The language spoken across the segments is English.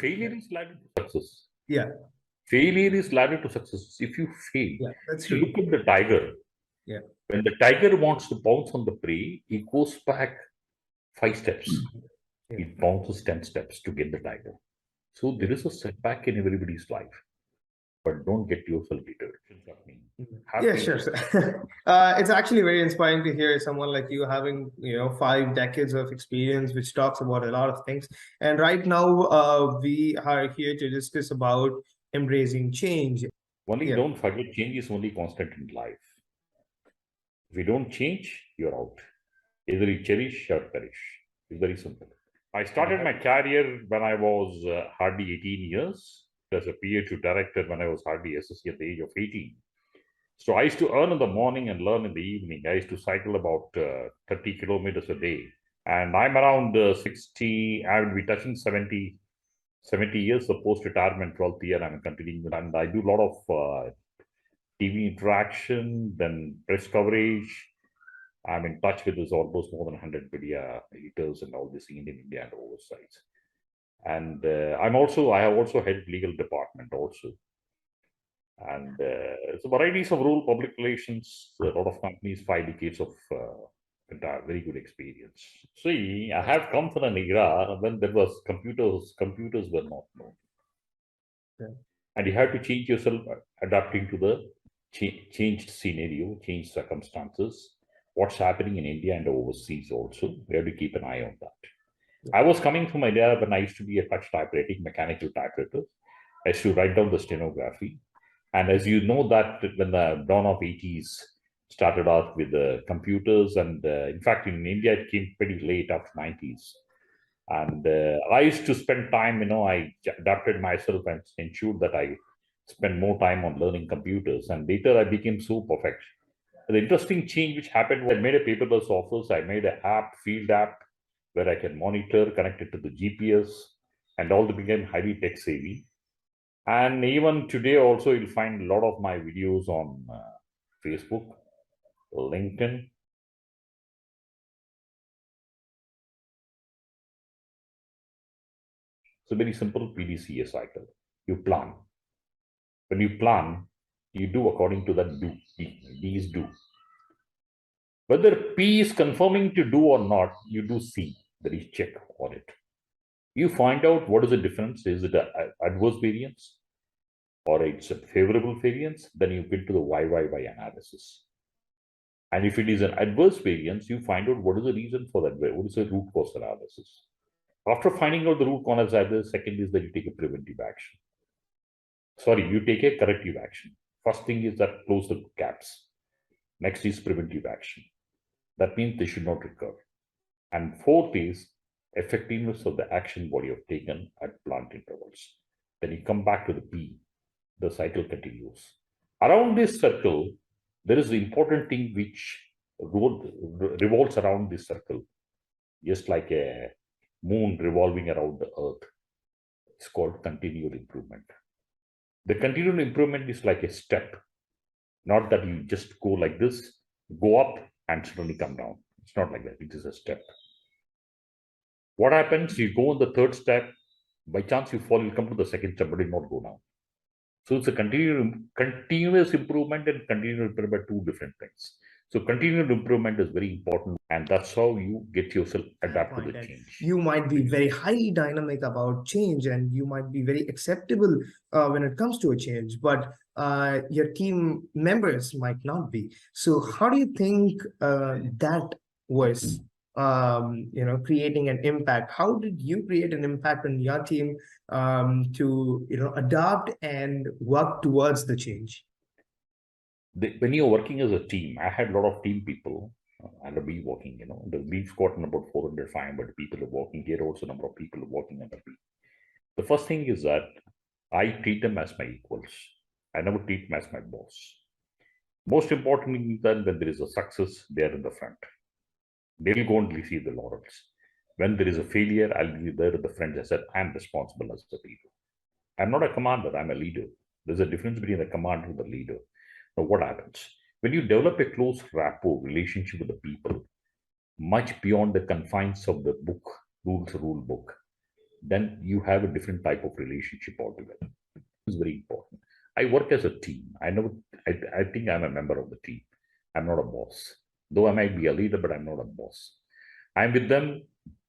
failure is ladder to success. Yeah. Failure is ladder to success. If you fail, Yeah, that's if you true. look at the tiger. Yeah. When the tiger wants to pounce on the prey, he goes back 5 steps. Yeah. He bounces 10 steps to get the tiger. So there is a setback in everybody's life, but don't get yourself deterred. Yeah, sure. It's actually very inspiring to hear someone like you having 5 decades of experience, which talks about a lot of things. And right now, we are here to discuss about embracing change. Only don't forget, change is only constant in life. If you don't change, you're out. Either you cherish or perish. It's very simple. I started my career when I was hardly 18 years as a PA2 director when I was hardly SSC at the age of 18. So I used to earn in the morning and learn in the evening. I used to cycle about 30 kilometers a day. And I'm around 60, I will be touching 70 years of post-retirement, 12th year, I'm continuing. And I do a lot of TV interaction, then press coverage. I'm in touch with this almost more than 100 media editors and all this in India and overseas. And I have also headed legal department also. And it's a varieties of rule, public relations, a lot of companies, 5 decades of very good experience. See, I have come from an era when there was computers were not known. Yeah. And you have to change yourself, adapting to the changed scenario, changed circumstances, what's happening in India and overseas also. We have to keep an eye on that. Yeah. I was coming from an era when I used to be a touch typewriting, mechanical typewriter. I used to write down the stenography. And as you know that when the dawn of 80s started off with the computers, and in fact, in India, it came pretty late after 90s. And I used to spend time, I adapted myself and ensured that I spend more time on learning computers. And later I became so perfect. The interesting change which happened was I made a paperless office. I made an app, field app, where I can monitor, connect it to the GPS, and all became highly tech savvy. And even today also, you'll find a lot of my videos on Facebook, LinkedIn. It's a very simple PDCA cycle. You plan. When you plan, you do according to that do. D is do. Whether P is confirming to do or not, you do C, that is check on it. You find out what is the difference. Is it an adverse variance or it's a favorable variance? Then you get to the YYY analysis. And if it is an adverse variance, you find out what is the reason for that. What is the root cause analysis? After finding out the root cause analysis, second is that you take a preventive action. Sorry, you take a corrective action. First thing is that close the gaps. Next is preventive action. That means they should not recur. And fourth is effectiveness of the action what you have taken at planned intervals. Then you come back to the P. The cycle continues. Around this circle, there is the important thing which revolves around this circle, just like a moon revolving around the earth. It's called continual improvement. The continual improvement is like a step, not that you just go like this, go up and suddenly come down. It's not like that. It is a step. What happens? You go on the third step, by chance you fall, you come to the second step, but you not go down. So it's a continuous improvement and continual improvement, two different things. So continual improvement is very important, and that's how you get yourself adapt to the change. You might be very highly dynamic about change, and you might be very acceptable when it comes to a change, but your team members might not be. So how do you think that was creating an impact? How did you create an impact on your team to adapt and work towards the change? When you're working as a team, I had a lot of team people under me working. We've gotten about 400, 500 people are working here. Also, number of people are working under me. The first thing is that I treat them as my equals. I never treat them as my boss. Most importantly, then when there is a success, they are in the front. They'll go and receive the laurels. When there is a failure, I'll be there at the front. I said, I'm responsible as the leader. I'm not a commander, I'm a leader. There's a difference between a commander and the leader. Now, what happens? When you develop a close rapport relationship with the people, much beyond the confines of the book, rule book, then you have a different type of relationship altogether. It's very important. I work as a team. I think I'm a member of the team. I'm not a boss. Though I might be a leader, but I'm not a boss. I'm with them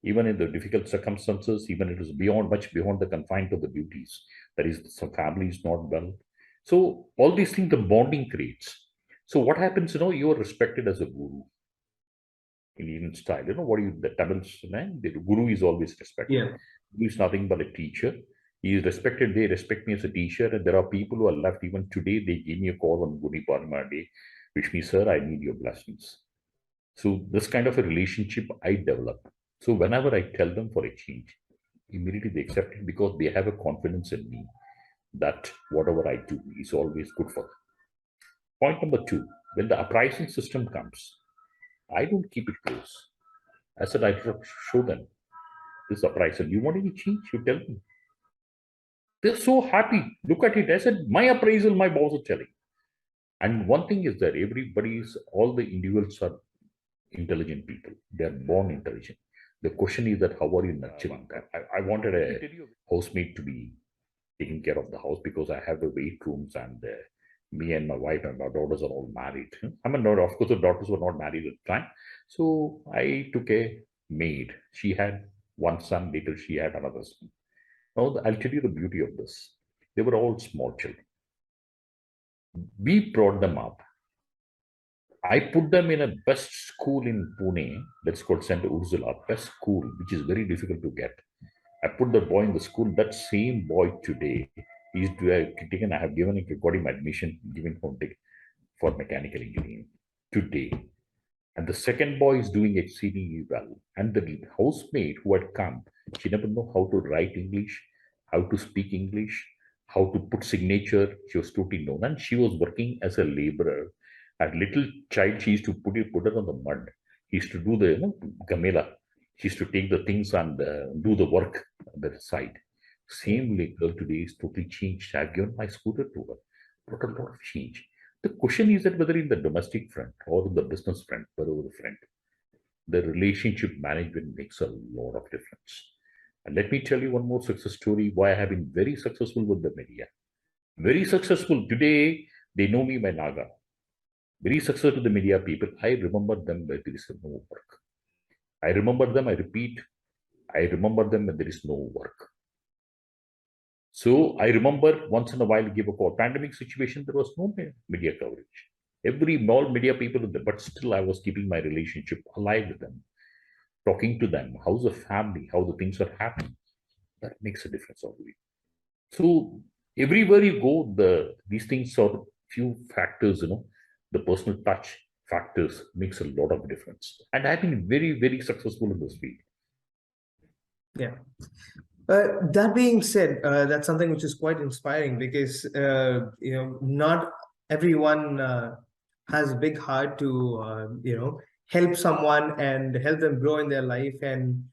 even in the difficult circumstances, even it is much beyond the confines of the duties. There is some family is not well. So all these things, the bonding creates. So what happens, you are respected as a guru in Indian style. What you the Tamils, the guru is always respected. Yeah. He is nothing but a teacher. He is respected. They respect me as a teacher. And there are people who are left even today. They give me a call on Gudi Parma Day, wish me, sir, I need your blessings. So this kind of a relationship I develop. So whenever I tell them for a change, immediately they accept it because they have a confidence in me that whatever I do is always good for them. Point number two, when the uprising system comes, I don't keep it close. I said, I show them this appraisal. You want any change? You tell me. They're so happy. Look at it. I said, my appraisal, my boss is telling. And one thing is that all the individuals are intelligent people. They're born intelligent. The question is that how are you nurturing them? I wanted a housemate to be taking care of the house because I have the weight rooms and me and my wife and my daughters are all married. I mean, of course, the daughters were not married at the time. So I took a maid. She had one son, later she had another son. Now, I'll tell you the beauty of this. They were all small children. We brought them up. I put them in a best school in Pune, that's called St. Ursula, best school, which is very difficult to get. I put the boy in the school. That same boy today, I have got him admission, given for mechanical engineering today. And the second boy is doing exceedingly well. And the housemate who had come, she never know how to write English, how to speak English, how to put signature. She was totally known. And she was working as a laborer. As little child, she used to put her on the mud. He used to do the gamela. She used to take the things and do the work on the side. Same girl today is totally changed. I've given my scooter to her. Brought a lot of change. The question is that whether in the domestic front or in the business front, wherever the front, the relationship management makes a lot of difference. And let me tell you one more success story why I have been very successful with the media. Very successful. Today, they know me by Naga. Very successful to the media people. I remember them where there is no work. I remember them, I repeat, I remember them when there is no work. So I remember once in a while give a call. Pandemic situation, there was no media coverage. All media people, but still I was keeping my relationship alive with them, talking to them. How's the family? How the things are happening? That makes a difference already. So everywhere you go, these things are few factors. The personal touch factors makes a lot of difference. And I've been very, very successful in this field. Yeah. That being said, that's something which is quite inspiring because not everyone has a big heart to help someone and help them grow in their life. And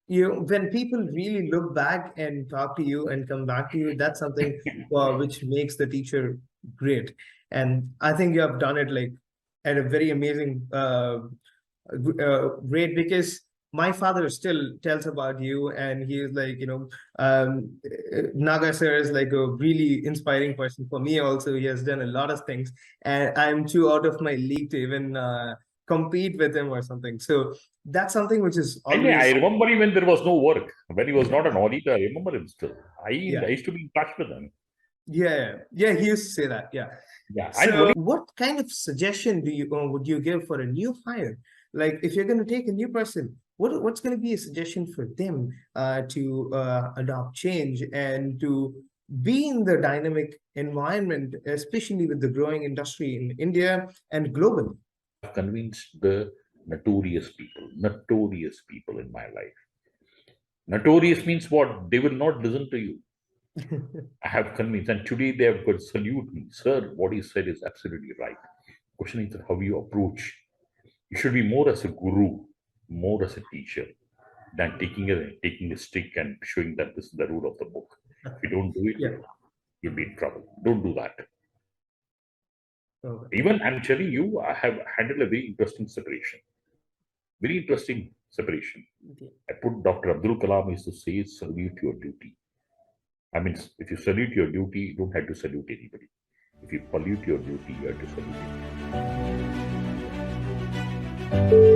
when people really look back and talk to you and come back to you, that's something which makes the teacher great. And I think you have done it like at a very amazing rate because my father still tells about you, and he is like, Naga sir is like a really inspiring person for me also. He has done a lot of things, and I'm too out of my league to even compete with him or something. So that's something which is always... I remember him when there was no work, when he was not an auditor. I remember him still. I used to be in touch with him. Yeah, he used to say that. Yeah. So what kind of suggestion would you give for a new hire? Like if you're going to take a new person, what's going to be a suggestion for them to adopt change and to be in the dynamic environment, especially with the growing industry in India and globally? I've convinced the notorious people in my life. Notorious means what? They will not listen to you. I have convinced, and today they have got salute me. Sir, what he said is absolutely right. Question is how you approach. You should be more as a guru, more as a teacher, than taking a stick and showing that this is the rule of the book. If you don't do it, you'll be in trouble. Don't do that. Even I'm telling you, I have handled a very interesting separation. Very interesting separation. Yeah. I put Dr. Abdul Kalam used to say, salute your duty. I mean, if you salute your duty, you don't have to salute anybody. If you pollute your duty, you have to salute it.